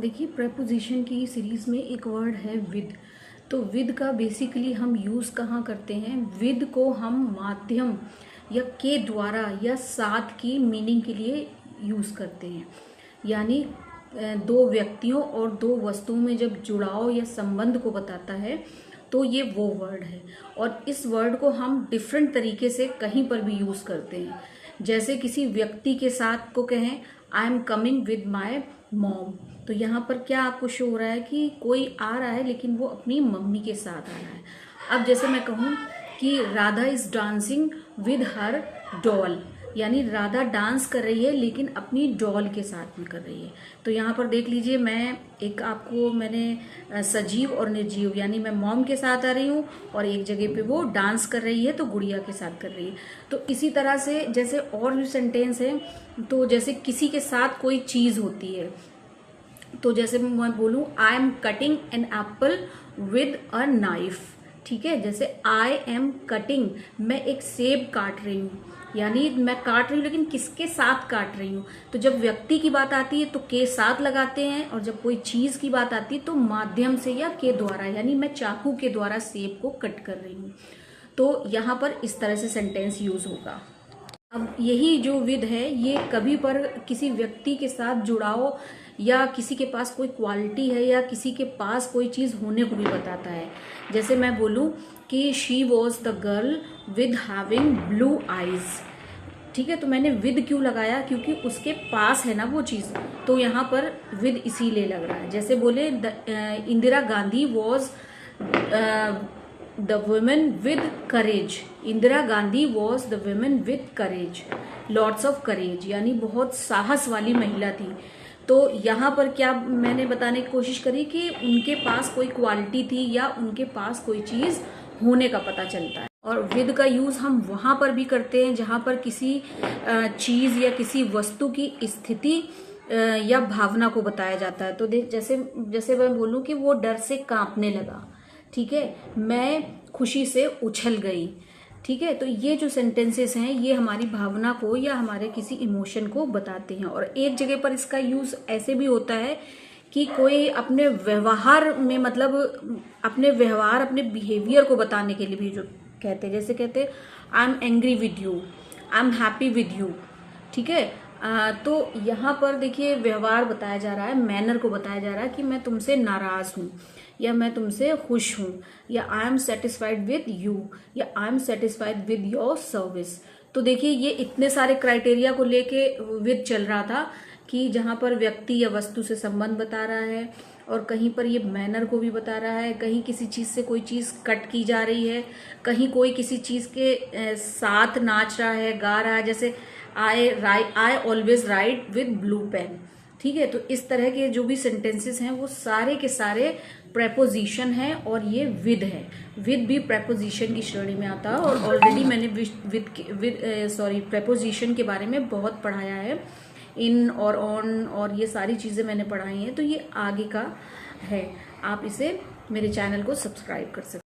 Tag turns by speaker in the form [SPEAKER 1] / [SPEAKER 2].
[SPEAKER 1] देखिए प्रेपोजिशन की सीरीज में एक वर्ड है विद। तो विद का बेसिकली हम यूज़ कहाँ करते हैं? विद को हम माध्यम या के द्वारा या साथ की मीनिंग के लिए यूज़ करते हैं। यानी दो व्यक्तियों और दो वस्तुओं में जब जुड़ाव या संबंध को बताता है तो ये वो वर्ड है। और इस वर्ड को हम डिफरेंट तरीके से कहीं पर भी यूज़ करते हैं। जैसे किसी व्यक्ति के साथ को कहें I am coming with my mom, तो यहाँ पर क्या आपको शो हो रहा है कि कोई आ रहा है लेकिन वो अपनी मम्मी के साथ आ रहा है। अब जैसे मैं कहूँ कि Radha is dancing with her doll, यानी राधा डांस कर रही है लेकिन अपनी डॉल के साथ में कर रही है। तो यहाँ पर देख लीजिए, मैंने सजीव और निर्जीव, यानी मैं मॉम के साथ आ रही हूँ और एक जगह पे वो डांस कर रही है तो गुड़िया के साथ कर रही है। तो इसी तरह से जैसे और भी सेंटेंस है, तो जैसे किसी के साथ कोई चीज़ होती है, तो जैसे मैं बोलूँ I am cutting an apple with a knife, ठीक है। जैसे आई एम कटिंग, मैं एक सेब काट रही हूँ, यानी मैं काट रही हूँ लेकिन किसके साथ काट रही हूँ। तो जब व्यक्ति की बात आती है तो के साथ लगाते हैं, और जब कोई चीज की बात आती है तो माध्यम से या के द्वारा, यानी मैं चाकू के द्वारा सेब को कट कर रही हूँ। तो यहाँ पर इस तरह से सेंटेंस यूज होगा। अब यही जो विद है ये कभी पर किसी व्यक्ति के साथ जुड़ाव या किसी के पास कोई क्वालिटी है या किसी के पास कोई चीज़ होने को भी बताता है। जैसे मैं बोलूँ कि she was the girl with having blue eyes, ठीक है। तो मैंने विद क्यों लगाया? क्योंकि उसके पास है ना वो चीज़, तो यहाँ पर विद इसीलिए लग रहा है। जैसे बोले Indira Gandhi was the women with courage, Indira Gandhi was the women with courage, lots of courage, यानी बहुत साहस वाली महिला थी। तो यहाँ पर क्या मैंने बताने की कोशिश करी कि उनके पास कोई क्वालिटी थी या उनके पास कोई चीज़ होने का पता चलता है। और विद का यूज़ हम वहाँ पर भी करते हैं जहाँ पर किसी चीज़ या किसी वस्तु की स्थिति या भावना को बताया जाता है। तो जैसे मैं बोलूँ कि वो डर से कांपने लगा, ठीक है, मैं खुशी से उछल गई, ठीक है। तो ये जो सेंटेंसेस हैं ये हमारी भावना को या हमारे किसी इमोशन को बताते हैं। और एक जगह पर इसका यूज ऐसे भी होता है कि कोई अपने व्यवहार में, मतलब अपने बिहेवियर को बताने के लिए भी जो कहते हैं, जैसे कहते हैं I am angry with you, I am happy with you, ठीक है। तो यहाँ पर देखिए व्यवहार बताया जा रहा है, मैनर को बताया जा रहा है कि मैं तुमसे नाराज हूँ या मैं तुमसे खुश हूँ, या I am satisfied with you, या I am satisfied with your service. तो देखिए ये इतने सारे क्राइटेरिया को लेके विद चल रहा था कि जहाँ पर व्यक्ति या वस्तु से संबंध बता रहा है, और कहीं पर ये मैनर को भी बता रहा है, कहीं किसी चीज से कोई चीज कट की जा रही है, कहीं कोई किसी चीज के साथ नाच रहा है, गा रहा है। जैसे I always write with blue pen, ठीक है। तो इस तरह के जो भी सेंटेंसेस हैं वो सारे के सारे प्रेपोजिशन है, और ये विद है। विद भी प्रेपोजिशन की श्रेणी में आता है, और ऑलरेडी मैंने प्रेपोजिशन के बारे में बहुत पढ़ाया है, इन और ऑन और ये सारी चीजें मैंने पढ़ाई हैं। तो ये आगे का है, आप इसे मेरे चैनल को सब्सक्राइब कर सकते हैं।